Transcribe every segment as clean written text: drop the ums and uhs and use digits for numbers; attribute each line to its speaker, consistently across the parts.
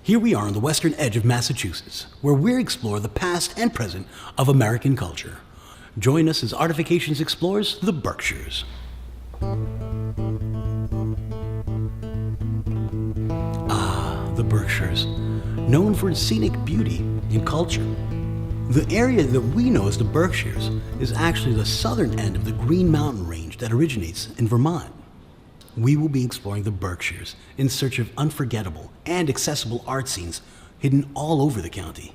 Speaker 1: Here we are on the western edge of Massachusetts, where we explore the past and present of American culture. Join us as Artifications explores the Berkshires. Ah, the Berkshires, known for its scenic beauty and culture. The area that we know as the Berkshires is actually the southern end of the Green Mountain Range that originates in Vermont. We will be exploring the Berkshires in search of unforgettable and accessible art scenes hidden all over the county.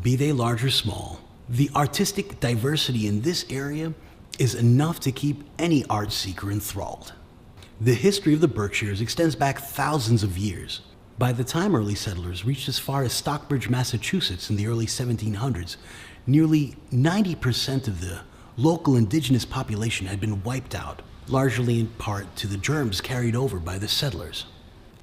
Speaker 1: Be they large or small, the artistic diversity in this area is enough to keep any art seeker enthralled. The history of the Berkshires extends back thousands of years. By the time early settlers reached as far as Stockbridge, Massachusetts in the early 1700s, nearly 90% of the local indigenous population had been wiped out, largely in part to the germs carried over by the settlers.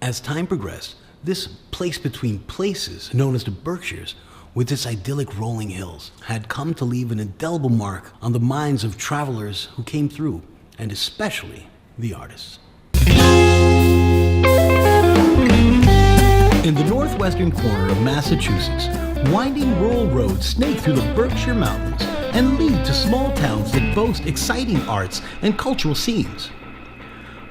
Speaker 1: As time progressed, this place between places, known as the Berkshires, with its idyllic rolling hills, had come to leave an indelible mark on the minds of travelers who came through, and especially the artists. In the northwestern corner of Massachusetts, winding rural roads snake through the Berkshire Mountains and lead to small towns that boast exciting arts and cultural scenes.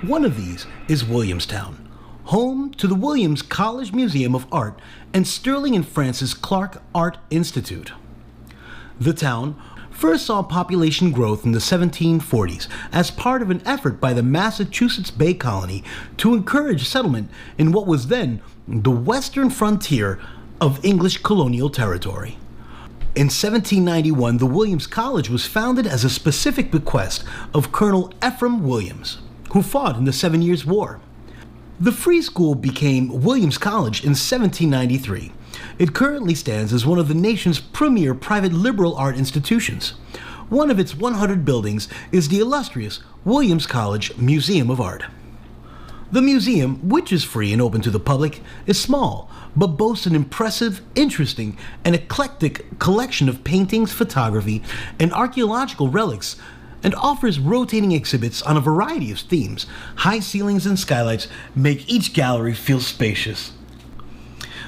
Speaker 1: One of these is Williamstown, home to the Williams College Museum of Art and Sterling and Francis Clark Art Institute. The town first saw population growth in the 1740s as part of an effort by the Massachusetts Bay Colony to encourage settlement in what was then the western frontier of English colonial territory. In 1791, the Williams College was founded as a specific bequest of Colonel Ephraim Williams, who fought in the 7 Years' War. The free school became Williams College in 1793. It currently stands as one of the nation's premier private liberal art institutions. One of its 100 buildings is the illustrious Williams College Museum of Art. The museum, which is free and open to the public, is small, but boasts an impressive, interesting, and eclectic collection of paintings, photography, and archaeological relics, and offers rotating exhibits on a variety of themes. High ceilings and skylights make each gallery feel spacious.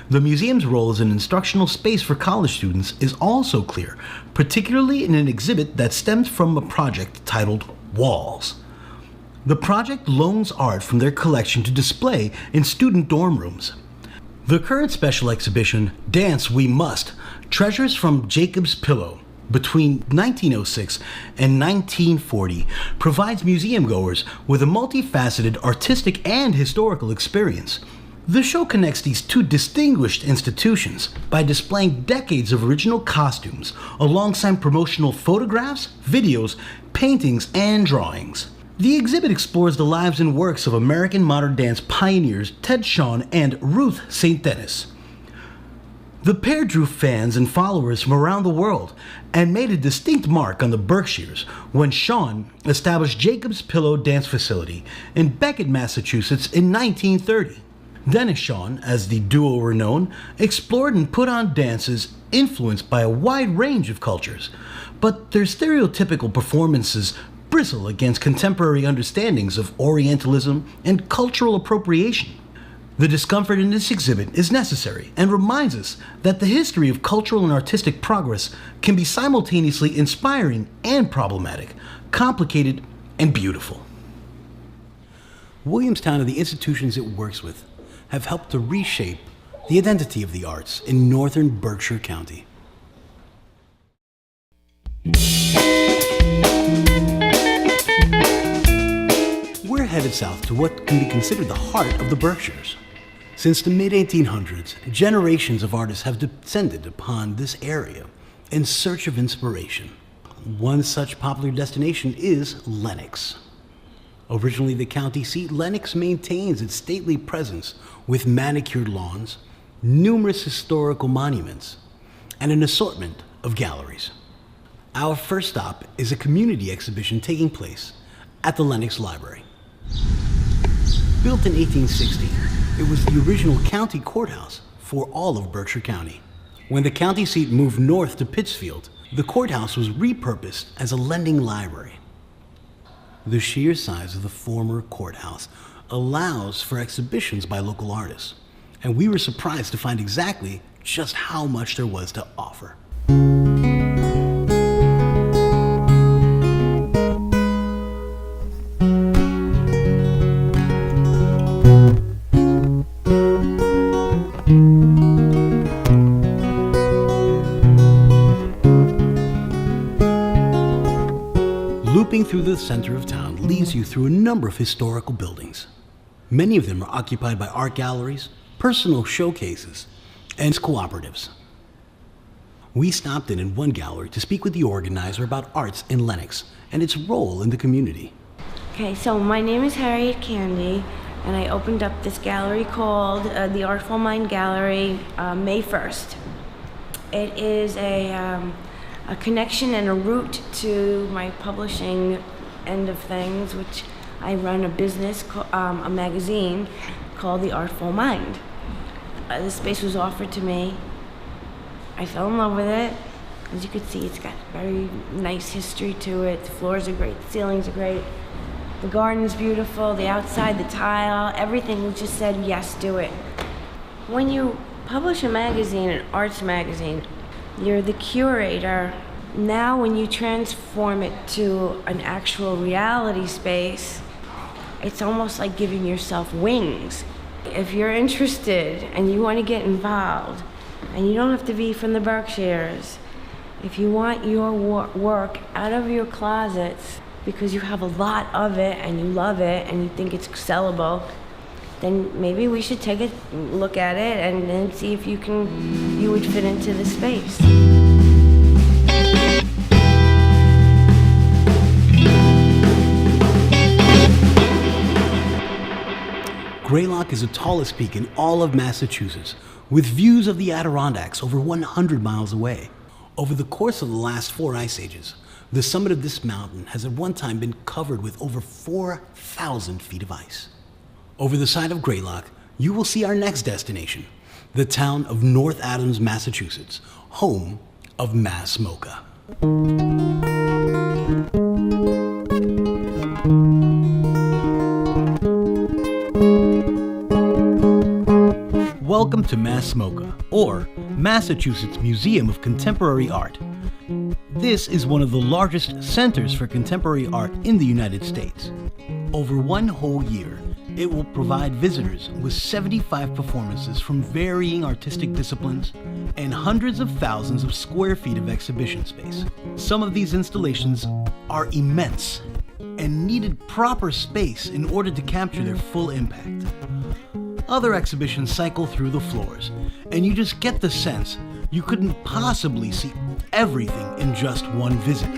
Speaker 1: The museum's role as an instructional space for college students is also clear, particularly in an exhibit that stems from a project titled Walls. The project loans art from their collection to display in student dorm rooms. The current special exhibition, Dance We Must, treasures from Jacob's Pillow between 1906 and 1940, provides museum goers with a multifaceted artistic and historical experience. The show connects these two distinguished institutions by displaying decades of original costumes alongside promotional photographs, videos, paintings, and drawings. The exhibit explores the lives and works of American modern dance pioneers Ted Shawn and Ruth St. Denis. The pair drew fans and followers from around the world and made a distinct mark on the Berkshires when Shawn established Jacob's Pillow Dance Facility in Becket, Massachusetts in 1930. Dennis Shawn, as the duo were known, explored and put on dances influenced by a wide range of cultures, but their stereotypical performances bristle against contemporary understandings of Orientalism and cultural appropriation. The discomfort in this exhibit is necessary and reminds us that the history of cultural and artistic progress can be simultaneously inspiring and problematic, complicated and beautiful. Williamstown and the institutions it works with have helped to reshape the identity of the arts in northern Berkshire County. We're headed south to what can be considered the heart of the Berkshires. Since the mid-1800s, generations of artists have descended upon this area in search of inspiration. One such popular destination is Lenox. Originally the county seat, Lenox maintains its stately presence with manicured lawns, numerous historical monuments, and an assortment of galleries. Our first stop is a community exhibition taking place at the Lenox Library. Built in 1860, it was the original county courthouse for all of Berkshire County. When the county seat moved north to Pittsfield, the courthouse was repurposed as a lending library. The sheer size of the former courthouse allows for exhibitions by local artists, and we were surprised to find exactly just how much there was to offer. Looping through the center of town leads you through a number of historical buildings. Many of them are occupied by art galleries, personal showcases, and cooperatives. We stopped in one gallery to speak with the organizer about arts in Lenox and its role in the community.
Speaker 2: Okay, so my name is Harryet Candee, and I opened up this gallery called the Artful Mind Gallery May 1st. It is a connection and a route to my publishing end of things, which I run a business, a magazine called The Artful Mind. This space was offered to me. I fell in love with it. As you can see, it's got very nice history to it. The floors are great, the ceilings are great. The garden's beautiful, the outside, the tile, everything just said, yes, do it. When you publish a magazine, an arts magazine, you're the curator. Now when you transform it to an actual reality space, it's almost like giving yourself wings. If you're interested and you want to get involved, and you don't have to be from the Berkshires, if you want your work out of your closets because you have a lot of it and you love it and you think it's sellable, then maybe we should take a look at it and then see if you would fit into the space.
Speaker 1: Greylock is the tallest peak in all of Massachusetts, with views of the Adirondacks over 100 miles away. Over the course of the last 4 ice ages, the summit of this mountain has at one time been covered with over 4,000 feet of ice. Over the side of Greylock, you will see our next destination, the town of North Adams, Massachusetts, home of Mass MOCA. Welcome to Mass MOCA, or Massachusetts Museum of Contemporary Art. This is one of the largest centers for contemporary art in the United States. Over one whole year, it will provide visitors with 75 performances from varying artistic disciplines and hundreds of thousands of square feet of exhibition space. Some of these installations are immense and needed proper space in order to capture their full impact. Other exhibitions cycle through the floors, and you just get the sense you couldn't possibly see everything in just one visit.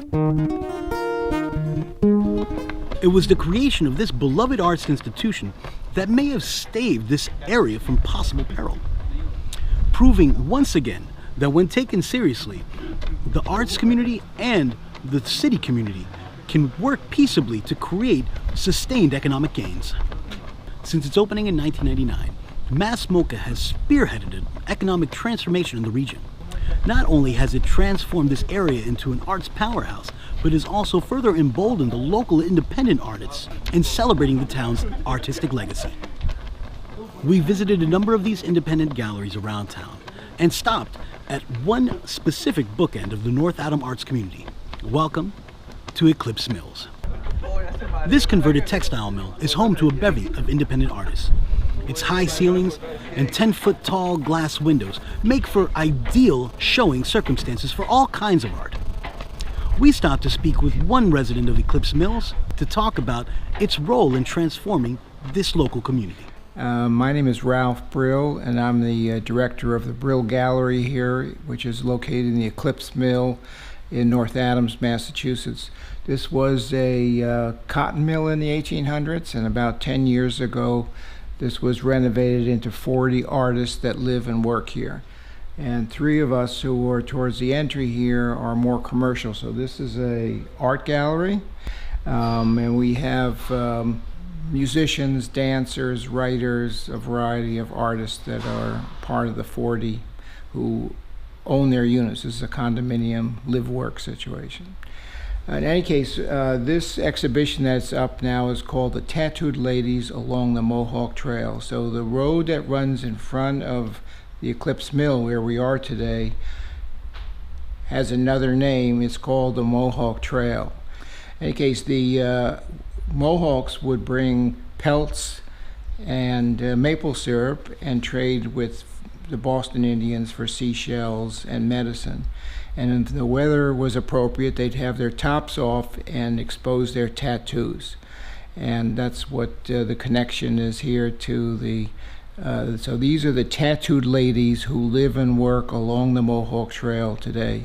Speaker 1: It was the creation of this beloved arts institution that may have staved this area from possible peril, proving once again that when taken seriously, the arts community and the city community can work peaceably to create sustained economic gains. Since its opening in 1999, Mass MOCA has spearheaded an economic transformation in the region. Not only has it transformed this area into an arts powerhouse, but has also further emboldened the local independent artists in celebrating the town's artistic legacy. We visited a number of these independent galleries around town and stopped at one specific bookend of the North Adams arts community. Welcome to Eclipse Mills. This converted textile mill is home to a bevy of independent artists. Its high ceilings and 10-foot tall glass windows make for ideal showing circumstances for all kinds of art. We stopped to speak with one resident of Eclipse Mills to talk about its role in transforming this local community.
Speaker 3: My name is Ralph Brill, and I'm the director of the Brill Gallery here, which is located in the Eclipse Mill in North Adams, Massachusetts. This was a cotton mill in the 1800s, and about 10 years ago, this was renovated into 40 artists that live and work here. And 3 of us who are towards the entry here are more commercial. So this is a art gallery, and we have musicians, dancers, writers, a variety of artists that are part of the 40 who own their units. This is a condominium live-work situation. In any case, this exhibition that's up now is called The Tattooed Ladies Along the Mohawk Trail. So the road that runs in front of the Eclipse Mill, where we are today, has another name. It's called the Mohawk Trail. In any case, the Mohawks would bring pelts and maple syrup and trade with the Boston Indians for seashells and medicine. And if the weather was appropriate, they'd have their tops off and expose their tattoos. And that's what the connection is here to the so these are the tattooed ladies who live and work along the Mohawk Trail today.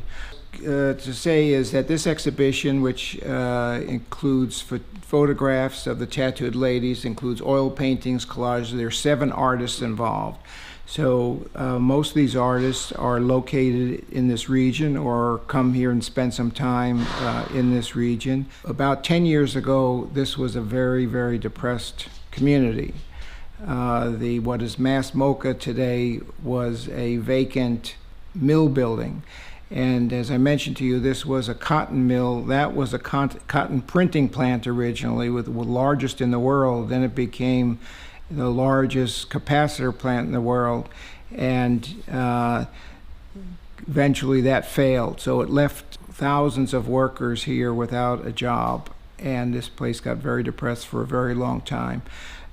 Speaker 3: To say is that this exhibition, which includes photographs of the tattooed ladies, includes oil paintings, collages. There are 7 artists involved. So most of these artists are located in this region or come here and spend some time in this region. About 10 years ago, this was a very, very depressed community. What is Mass MOCA today was a vacant mill building. And as I mentioned to you, this was a cotton mill. That was a cotton printing plant originally, with the largest in the world. Then it became the largest capacitor plant in the world, and eventually that failed. So it left thousands of workers here without a job, and this place got very depressed for a very long time.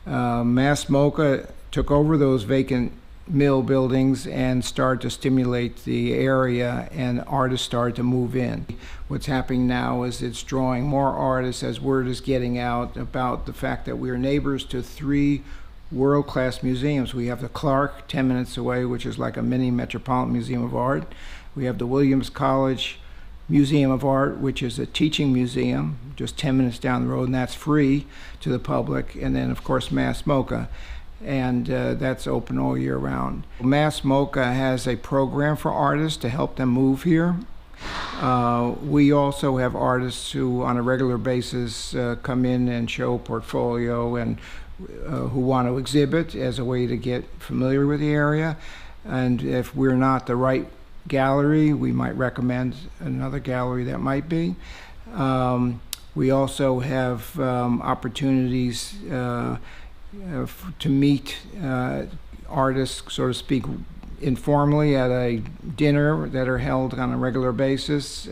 Speaker 3: Mass MOCA took over those vacant mill buildings and started to stimulate the area, and artists started to move in. What's happening now is it's drawing more artists as word is getting out about the fact that we are neighbors to 3 world-class museums. We have the Clark, 10 minutes away, which is like a mini Metropolitan Museum of Art. We have the Williams College Museum of Art, which is a teaching museum, just 10 minutes down the road, and that's free to the public. And then, of course, Mass MOCA, and that's open all year round. Mass MOCA has a program for artists to help them move here. We also have artists who, on a regular basis, come in and show portfolio and who want to exhibit as a way to get familiar with the area. And if we're not the right gallery, we might recommend another gallery that might be. We also have opportunities to meet artists, so to speak, informally at a dinner that are held on a regular basis.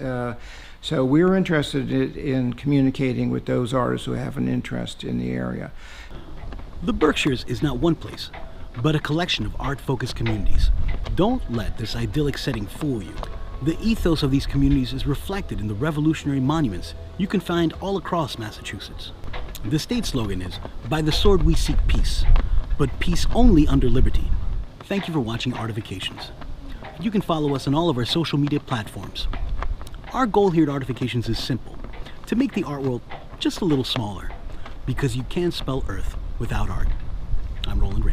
Speaker 3: So we're interested in communicating with those artists who have an interest in the area.
Speaker 1: The Berkshires is not one place, but a collection of art-focused communities. Don't let this idyllic setting fool you. The ethos of these communities is reflected in the revolutionary monuments you can find all across Massachusetts. The state slogan is, "By the sword we seek peace, but peace only under liberty." Thank you for watching Artifications. You can follow us on all of our social media platforms. Our goal here at Artifications is simple: to make the art world just a little smaller, because you can't spell Earth without art. I'm Roland.